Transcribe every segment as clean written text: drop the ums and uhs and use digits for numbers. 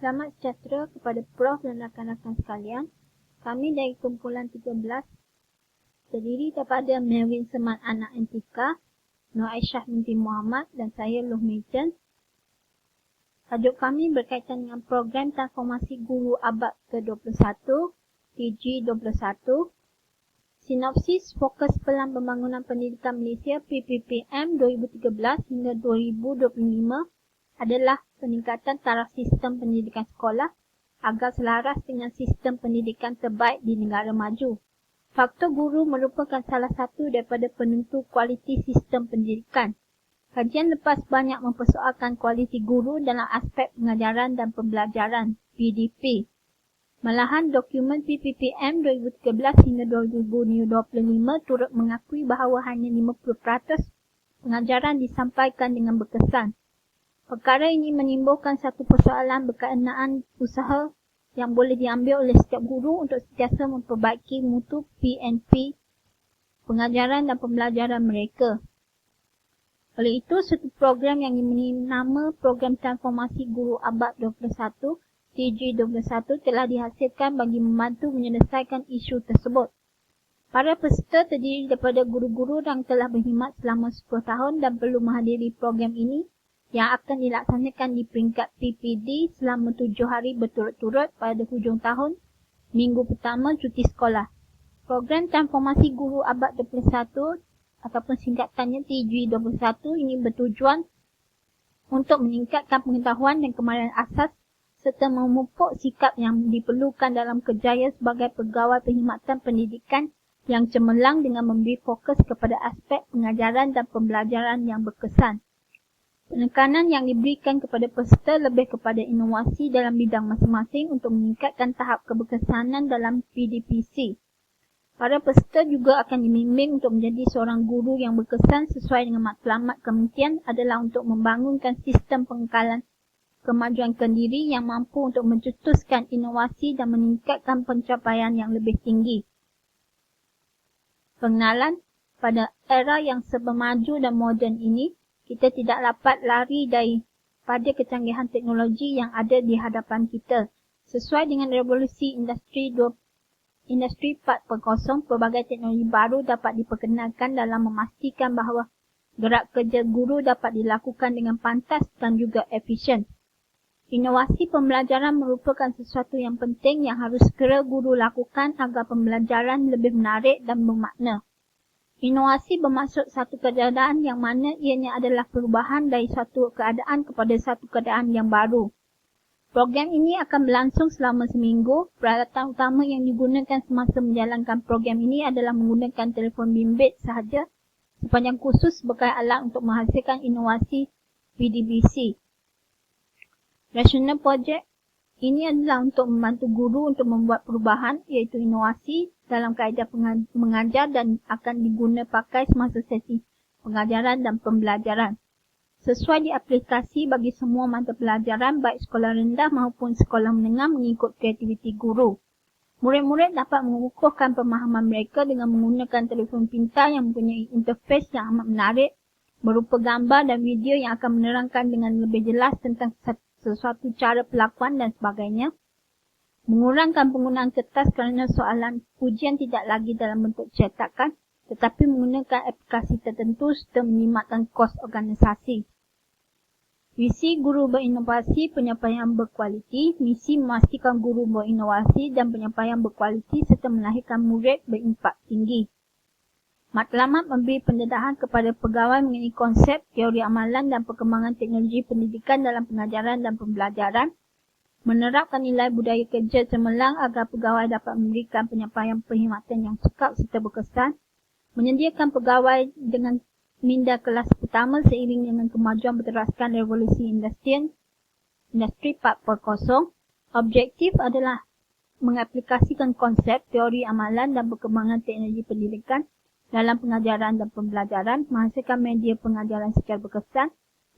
Selamat sejahtera kepada Prof dan rakan-rakan sekalian. Kami dari kumpulan 13 terdiri daripada Melvin Semat anak Antika, Nur Aisyah binti Muhammad dan saya Loh Mejan. Tajuk kami berkaitan dengan program transformasi guru abad ke-21 TG21. Sinopsis fokus pelan pembangunan pendidikan Malaysia PPPM 2013 hingga 2025 adalah peningkatan taraf sistem pendidikan sekolah agar selaras dengan sistem pendidikan terbaik di negara maju. Faktor guru merupakan salah satu daripada penentu kualiti sistem pendidikan. Kajian lepas banyak mempersoalkan kualiti guru dalam aspek pengajaran dan pembelajaran PDP. Malahan dokumen PPPM 2013 hingga 2025 turut mengakui bahawa hanya 50% pengajaran disampaikan dengan berkesan. Perkara ini menimbulkan satu persoalan berkenaan usaha yang boleh diambil oleh setiap guru untuk sentiasa memperbaiki mutu PNP pengajaran dan pembelajaran mereka. Oleh itu, satu program yang diberi nama Program Transformasi Guru Abad 21 TG21 telah dihasilkan bagi membantu menyelesaikan isu tersebut. Para peserta terdiri daripada guru-guru yang telah berkhidmat selama 10 tahun dan perlu menghadiri program ini yang akan dilaksanakan di peringkat PPD selama 7 hari berturut-turut pada hujung tahun, minggu pertama cuti sekolah. Program Transformasi Guru Abad 21 ataupun singkatannya TG21 ini bertujuan untuk meningkatkan pengetahuan dan kemahiran asas serta memupuk sikap yang diperlukan dalam kerjaya sebagai pegawai perkhidmatan pendidikan yang cemerlang dengan memberi fokus kepada aspek pengajaran dan pembelajaran yang berkesan. Penekanan yang diberikan kepada peserta lebih kepada inovasi dalam bidang masing-masing untuk meningkatkan tahap keberkesanan dalam PDPC. Para peserta juga akan dibimbing untuk menjadi seorang guru yang berkesan sesuai dengan matlamat kementerian adalah untuk membangunkan sistem pengekalan kemajuan kendiri yang mampu untuk mencetuskan inovasi dan meningkatkan pencapaian yang lebih tinggi. Pengenalan, pada era yang serba maju dan moden ini, kita tidak dapat lari daripada kecanggihan teknologi yang ada di hadapan kita. Sesuai dengan revolusi Industri 4.0, pelbagai teknologi baru dapat diperkenalkan dalam memastikan bahawa gerak kerja guru dapat dilakukan dengan pantas dan juga efisien. Inovasi pembelajaran merupakan sesuatu yang penting yang harus segera guru lakukan agar pembelajaran lebih menarik dan bermakna. Inovasi bermaksud satu keadaan yang mana ianya adalah perubahan dari satu keadaan kepada satu keadaan yang baru. Program ini akan berlangsung selama seminggu. Peralatan utama yang digunakan semasa menjalankan program ini adalah menggunakan telefon bimbit sahaja sepanjang kursus sebagai alat untuk menghasilkan inovasi PDBC. Rasional projek ini adalah untuk membantu guru untuk membuat perubahan iaitu inovasi dalam kaedah mengajar dan akan diguna pakai semasa sesi pengajaran dan pembelajaran. Sesuai diaplikasi bagi semua mata pelajaran baik sekolah rendah maupun sekolah menengah mengikut kreativiti guru. Murid-murid dapat mengukuhkan pemahaman mereka dengan menggunakan telefon pintar yang mempunyai interface yang amat menarik berupa gambar dan video yang akan menerangkan dengan lebih jelas tentang sesuatu cara pelakuan dan sebagainya. Mengurangkan penggunaan kertas kerana soalan ujian tidak lagi dalam bentuk cetakan tetapi menggunakan aplikasi tertentu serta menyimatkan kos organisasi. Visi guru berinovasi penyampaian berkualiti, misi memastikan guru berinovasi dan penyampaian berkualiti serta melahirkan murid berimpak tinggi. Matlamat memberi pendedahan kepada pegawai mengenai konsep, teori amalan dan perkembangan teknologi pendidikan dalam pengajaran dan pembelajaran. Menerapkan nilai budaya kerja cemerlang agar pegawai dapat memberikan penyampaian perkhidmatan yang cekap serta berkesan. Menyediakan pegawai dengan minda kelas pertama seiring dengan kemajuan berteraskan revolusi Industri 4.0. Objektif adalah mengaplikasikan konsep, teori amalan dan perkembangan teknologi pendidikan dalam pengajaran dan pembelajaran, menghasilkan media pengajaran secara berkesan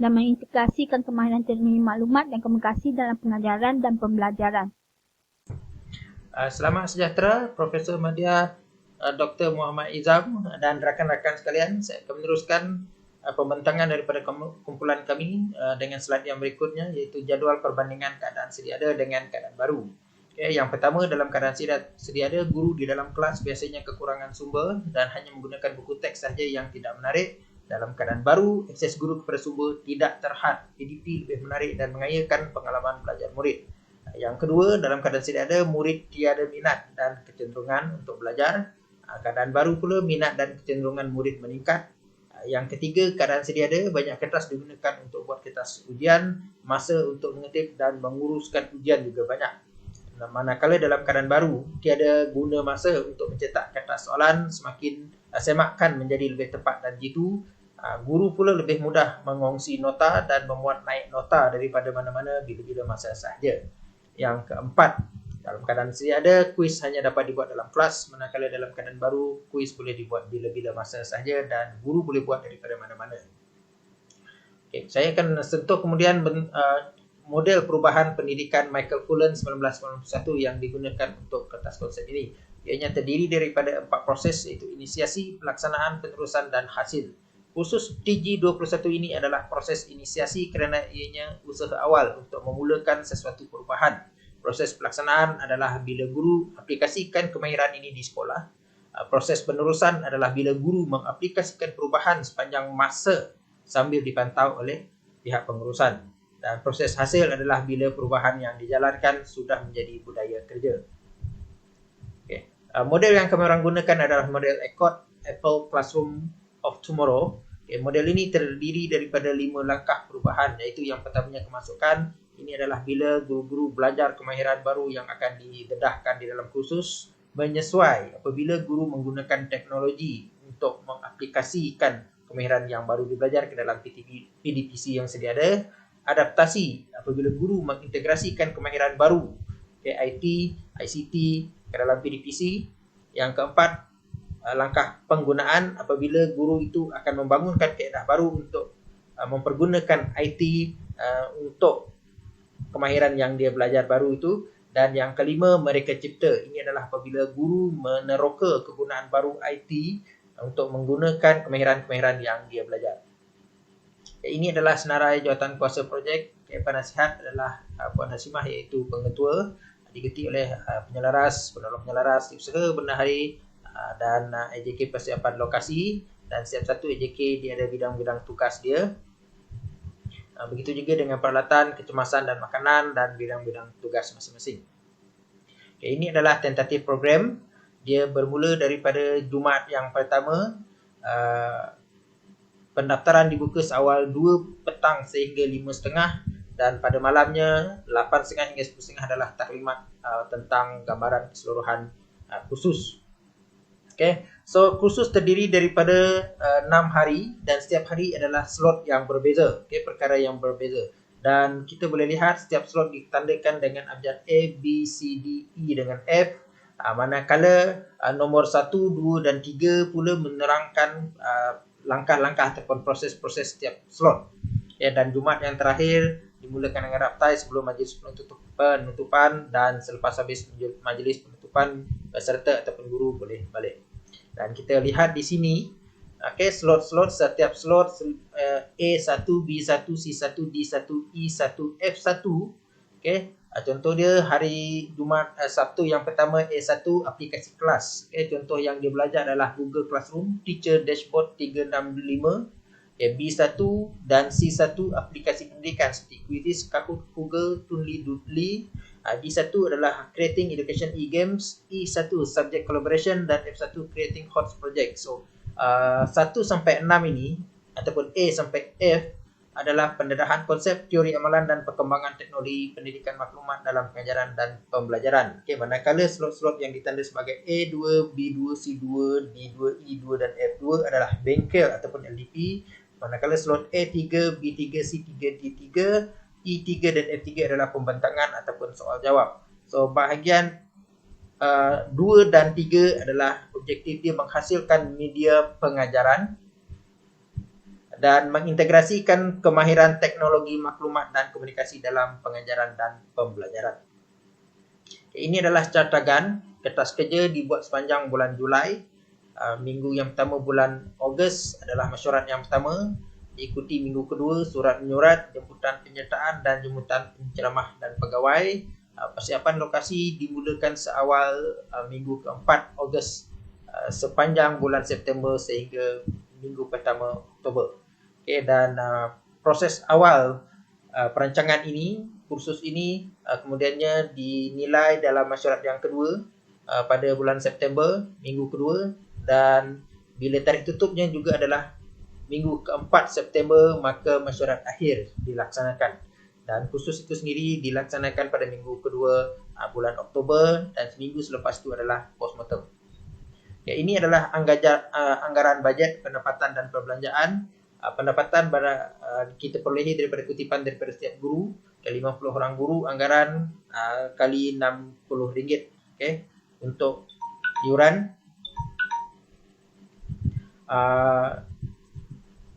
dan mengintegrasikan kemahiran teknologi maklumat dan komunikasi dalam pengajaran dan pembelajaran. Selamat sejahtera Profesor Madya, Dr. Muhammad Izam dan rakan-rakan sekalian. Saya akan meneruskan pembentangan daripada kumpulan kami dengan slide yang berikutnya, iaitu jadual perbandingan keadaan sedia ada dengan keadaan baru. Yang pertama, dalam keadaan sedia ada, guru di dalam kelas biasanya kekurangan sumber dan hanya menggunakan buku teks sahaja yang tidak menarik. Dalam keadaan baru, akses guru kepada sumber tidak terhad, PDP lebih menarik dan mengayakan pengalaman belajar murid. Yang kedua, dalam keadaan sedia ada, murid tiada minat dan kecenderungan untuk belajar. Keadaan baru pula, minat dan kecenderungan murid meningkat. Yang ketiga, keadaan sedia ada, banyak kertas digunakan untuk buat kertas ujian, masa untuk mengetip dan menguruskan ujian juga banyak. Manakala dalam keadaan baru, tiada guna masa untuk mencetak kertas soalan, semakin semakkan menjadi lebih tepat dan jitu. Guru pula lebih mudah mengongsi nota dan memuat naik nota daripada mana-mana bila-bila masa sahaja. Yang keempat, dalam keadaan sedia ada, kuis hanya dapat dibuat dalam kelas, manakala dalam keadaan baru, kuis boleh dibuat bila-bila masa sahaja dan guru boleh buat daripada mana-mana. Saya akan sentuh kemudian model perubahan pendidikan Michael Cullen 1991 yang digunakan untuk kertas konsep ini. Ianya terdiri daripada 4 proses, iaitu inisiasi, pelaksanaan, penerusan dan hasil. Khusus TG21 ini adalah proses inisiasi kerana ianya usaha awal untuk memulakan sesuatu perubahan. Proses pelaksanaan adalah bila guru aplikasikan kemahiran ini di sekolah. Proses penerusan adalah bila guru mengaplikasikan perubahan sepanjang masa sambil dipantau oleh pihak pengurusan. Dan proses hasil adalah bila perubahan yang dijalankan sudah menjadi budaya kerja. Model yang kami orang gunakan adalah model ACOT, Apple Classroom of Tomorrow. Model ini terdiri daripada 5 langkah perubahan, iaitu yang pertamanya kemasukan. Ini adalah bila guru-guru belajar kemahiran baru yang akan didedahkan di dalam kursus. Menyesuai, apabila guru menggunakan teknologi untuk mengaplikasikan kemahiran yang baru dibelajar ke dalam PDPC yang sedia ada. Adaptasi, apabila guru mengintegrasikan kemahiran baru, IT, ICT ke dalam PDPC. Yang keempat, langkah penggunaan, apabila guru itu akan membangunkan kaedah baru untuk mempergunakan IT untuk kemahiran yang dia belajar baru itu. Dan yang kelima, mereka cipta. Ini adalah apabila guru meneroka kegunaan baru IT untuk menggunakan kemahiran-kemahiran yang dia belajar. Ini adalah senarai jawatan kuasa projek. Penasihat adalah Puan Hasimah, iaitu pengetua, diikuti oleh penyelaras, penolong penyelaras, usaha bendahari dan AJK persiapan lokasi. Dan setiap satu AJK dia ada bidang-bidang tugas dia. Begitu juga dengan peralatan, kecemasan dan makanan dan bidang-bidang tugas masing-masing. Ini adalah tentatif program. Dia bermula daripada Jumaat yang pertama. Pendaftaran dibuka seawal 2 petang sehingga 5.30 dan pada malamnya 8.30 hingga 10.30 adalah taklimat tentang gambaran keseluruhan kursus. So kursus terdiri daripada 6 hari dan setiap hari adalah slot yang berbeza, perkara yang berbeza. Dan kita boleh lihat setiap slot ditandakan dengan abjad A, B, C, D, E dengan F. Manakala nombor 1, 2 dan 3 pula menerangkan langkah-langkah ataupun proses-proses setiap slot. Dan Jumaat yang terakhir dimulakan dengan raptai sebelum majlis penutupan dan selepas habis majlis penutupan peserta ataupun guru boleh balik. Dan kita lihat di sini, slot-slot, setiap slot A1, B1, C1, D1, E1, F1. Contoh dia hari Jumaat Sabtu yang pertama A1 aplikasi kelas. Contoh yang dia belajar adalah Google Classroom, Teacher Dashboard 365. B1 dan C1 aplikasi pendidikan seperti Quizzes, Kahoot, Google, Toonly, Doodly. D1 adalah Creating Education E-Games, E1 Subject Collaboration dan F1 Creating HOTS Project. So 1 sampai 6 ini ataupun A sampai F adalah pendedahan konsep, teori amalan dan perkembangan teknologi pendidikan maklumat dalam pengajaran dan pembelajaran. Manakala slot-slot yang ditanda sebagai A2, B2, C2, D2, E2 dan F2 adalah bengkel ataupun LDP. Manakala slot A3, B3, C3, D3, E3 dan F3 adalah pembentangan ataupun soal jawab. So bahagian 2 dan 3 adalah objektif dia menghasilkan media pengajaran dan mengintegrasikan kemahiran teknologi maklumat dan komunikasi dalam pengajaran dan pembelajaran. Ini adalah cartagan kertas kerja dibuat sepanjang bulan Julai. Minggu yang pertama bulan Ogos adalah mesyuarat yang pertama. Diikuti minggu kedua surat menyurat, jemputan penyertaan dan jemputan penceramah dan pegawai. Persiapan lokasi dimulakan seawal minggu keempat Ogos sepanjang bulan September sehingga minggu pertama Oktober. Okay, dan proses awal perancangan ini, kursus ini kemudiannya dinilai dalam mesyuarat yang kedua pada bulan September, minggu kedua, dan bila tarikh tutupnya juga adalah minggu keempat September, maka mesyuarat akhir dilaksanakan. Dan kursus itu sendiri dilaksanakan pada minggu kedua bulan Oktober dan seminggu selepas itu adalah postmortem. Ya, ini adalah anggaran bajet pendapatan dan perbelanjaan. Pendapatan kita perolehi daripada kutipan daripada setiap guru, 50 orang guru, anggaran kali RM60. Okay. Untuk iuran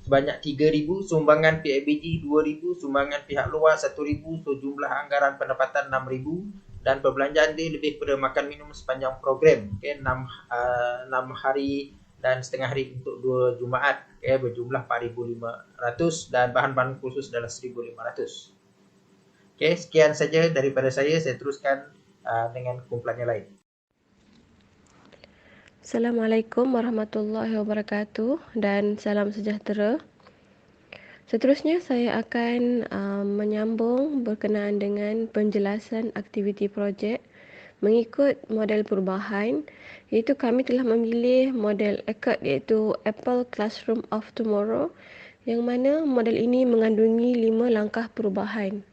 sebanyak 3,000, sumbangan PIBG 2,000, sumbangan pihak luar 1,000, so jumlah anggaran pendapatan 6,000 dan perbelanjaan dia lebih pada makan minum sepanjang program. Okay, 6 hari dan setengah hari untuk 2 Jumaat, okay, berjumlah 4,500 dan bahan-bahan khusus adalah 1,500. Okay, sekian saja daripada saya teruskan dengan kumpulan yang lain. Assalamualaikum warahmatullahi wabarakatuh dan salam sejahtera. Seterusnya saya akan menyambung berkenaan dengan penjelasan aktiviti projek mengikut model perubahan, iaitu kami telah memilih model ACCED iaitu Apple Classroom of Tomorrow, yang mana model ini mengandungi 5 langkah perubahan.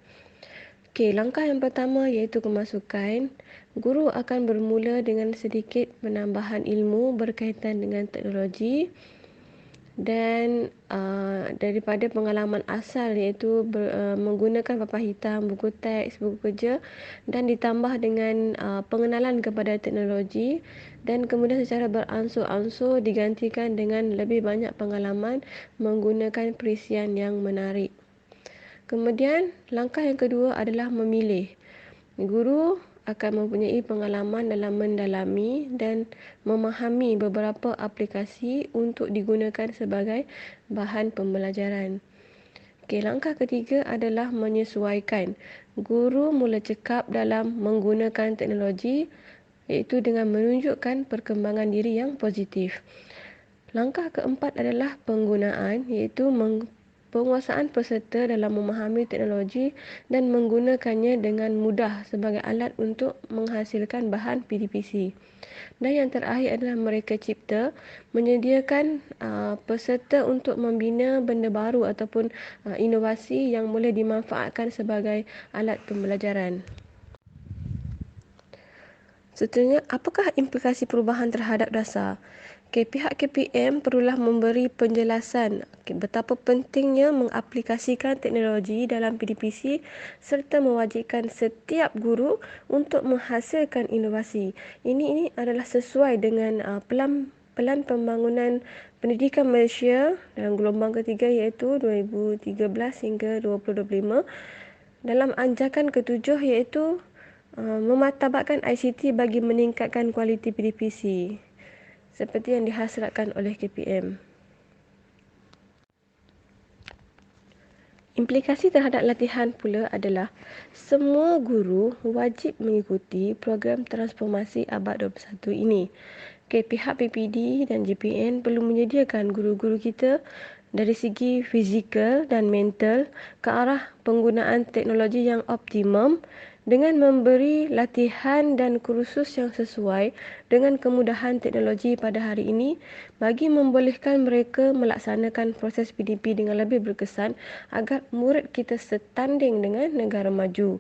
Okey, langkah yang pertama iaitu kemasukan. Guru akan bermula dengan sedikit penambahan ilmu berkaitan dengan teknologi dan daripada pengalaman asal iaitu menggunakan papan hitam, buku teks, buku kerja dan ditambah dengan pengenalan kepada teknologi dan kemudian secara beransur-ansur digantikan dengan lebih banyak pengalaman menggunakan perisian yang menarik. Kemudian langkah yang kedua adalah memilih. Guru akan mempunyai pengalaman dalam mendalami dan memahami beberapa aplikasi untuk digunakan sebagai bahan pembelajaran. Okey, langkah ketiga adalah menyesuaikan. Guru mula cekap dalam menggunakan teknologi iaitu dengan menunjukkan perkembangan diri yang positif. Langkah keempat adalah penggunaan iaitu penguasaan peserta dalam memahami teknologi dan menggunakannya dengan mudah sebagai alat untuk menghasilkan bahan PDPC. Dan yang terakhir adalah mereka cipta, menyediakan peserta untuk membina benda baru ataupun inovasi yang boleh dimanfaatkan sebagai alat pembelajaran. Seterusnya, apakah implikasi perubahan terhadap dasar? Pihak KPM perlulah memberi penjelasan betapa pentingnya mengaplikasikan teknologi dalam PDPC serta mewajibkan setiap guru untuk menghasilkan inovasi. Ini adalah sesuai dengan pelan pembangunan pendidikan Malaysia dalam gelombang ketiga iaitu 2013 hingga 2025. Dalam anjakan ketujuh iaitu memartabatkan ICT bagi meningkatkan kualiti PDPC seperti yang dihasratkan oleh KPM. Implikasi terhadap latihan pula adalah semua guru wajib mengikuti program transformasi abad 21 ini. Pihak PPD dan JPN perlu menyediakan guru-guru kita dari segi fizikal dan mental ke arah penggunaan teknologi yang optimum dengan memberi latihan dan kursus yang sesuai dengan kemudahan teknologi pada hari ini bagi membolehkan mereka melaksanakan proses PDP dengan lebih berkesan agar murid kita setanding dengan negara maju.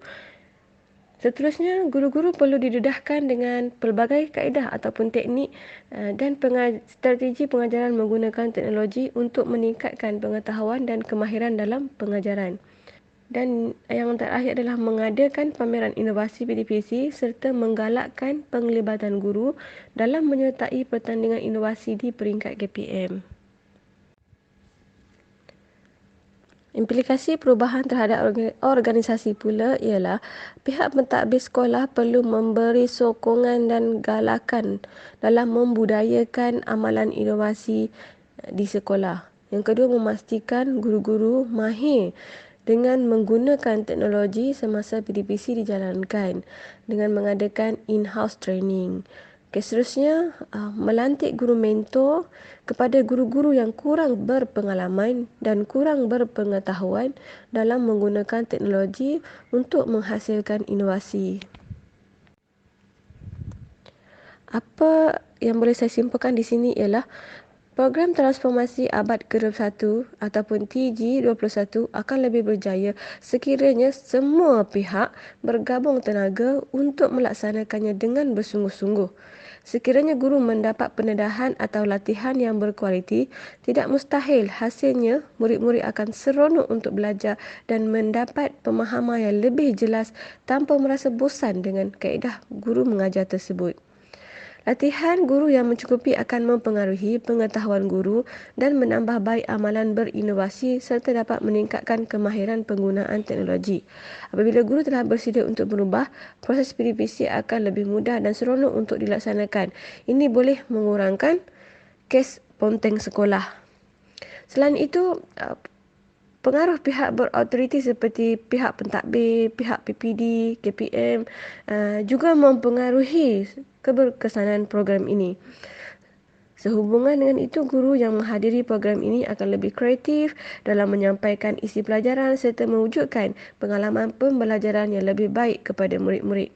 Seterusnya, guru-guru perlu didedahkan dengan pelbagai kaedah ataupun teknik dan strategi pengajaran menggunakan teknologi untuk meningkatkan pengetahuan dan kemahiran dalam pengajaran. Dan yang terakhir adalah mengadakan pameran inovasi PDPC serta menggalakkan penglibatan guru dalam menyertai pertandingan inovasi di peringkat KPM. Implikasi perubahan terhadap organisasi pula ialah pihak pentadbir sekolah perlu memberi sokongan dan galakan dalam membudayakan amalan inovasi di sekolah. Yang kedua, memastikan guru-guru mahir dengan menggunakan teknologi semasa PDPC dijalankan dengan mengadakan in-house training. Seterusnya, melantik guru mentor kepada guru-guru yang kurang berpengalaman dan kurang berpengetahuan dalam menggunakan teknologi untuk menghasilkan inovasi. Apa yang boleh saya simpulkan di sini ialah program transformasi abad ke-21 ataupun TG21 akan lebih berjaya sekiranya semua pihak bergabung tenaga untuk melaksanakannya dengan bersungguh-sungguh. Sekiranya guru mendapat pendedahan atau latihan yang berkualiti, tidak mustahil hasilnya murid-murid akan seronok untuk belajar dan mendapat pemahaman yang lebih jelas tanpa merasa bosan dengan kaedah guru mengajar tersebut. Latihan guru yang mencukupi akan mempengaruhi pengetahuan guru dan menambah baik amalan berinovasi serta dapat meningkatkan kemahiran penggunaan teknologi. Apabila guru telah bersedia untuk berubah, proses PDPC akan lebih mudah dan seronok untuk dilaksanakan. Ini boleh mengurangkan kes ponteng sekolah. Selain itu, pengaruh pihak berautoriti seperti pihak pentadbir, pihak PPD, KPM juga mempengaruhi keberkesanan program ini. Sehubungan dengan itu, guru yang menghadiri program ini akan lebih kreatif dalam menyampaikan isi pelajaran serta mewujudkan pengalaman pembelajaran yang lebih baik kepada murid-murid.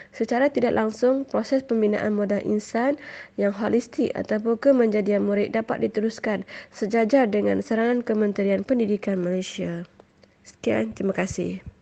Secara tidak langsung, proses pembinaan modal insan yang holistik ataupun kemenjadian murid dapat diteruskan sejajar dengan saranan Kementerian Pendidikan Malaysia. Sekian, terima kasih.